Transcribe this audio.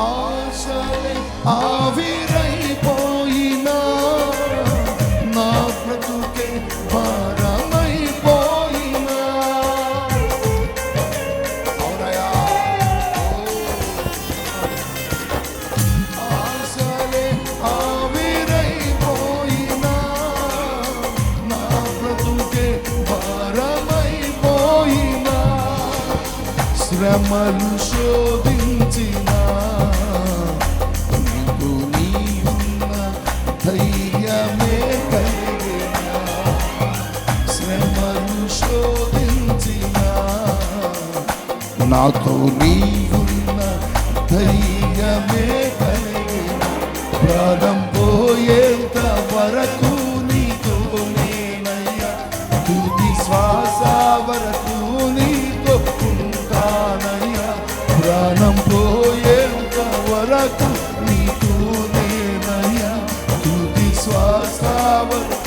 ఆశలే ఆవిరైపోయినా నా బ్రతుకే భారమైపోయినా అవునయా ఆశలే ఆవిరైపోయినా నా బ్రతుకే భారమైపోయినా శ్రమలు శోధించినా నీకు నీవున్న ధైర్యమే కలిగినా శ్రమలు శోధించినా నాతో నీవున్న ధైర్యమే కలిగినా ప్రాణం పోయేంత వరకు నీతో నేనయ్యా తుది శ్వాస వరకు నీతో ఉంటానయ్యా ప్రాణం పోయేంత వరకు నీతో నేనయ్యా తుది శ్వాస వరకు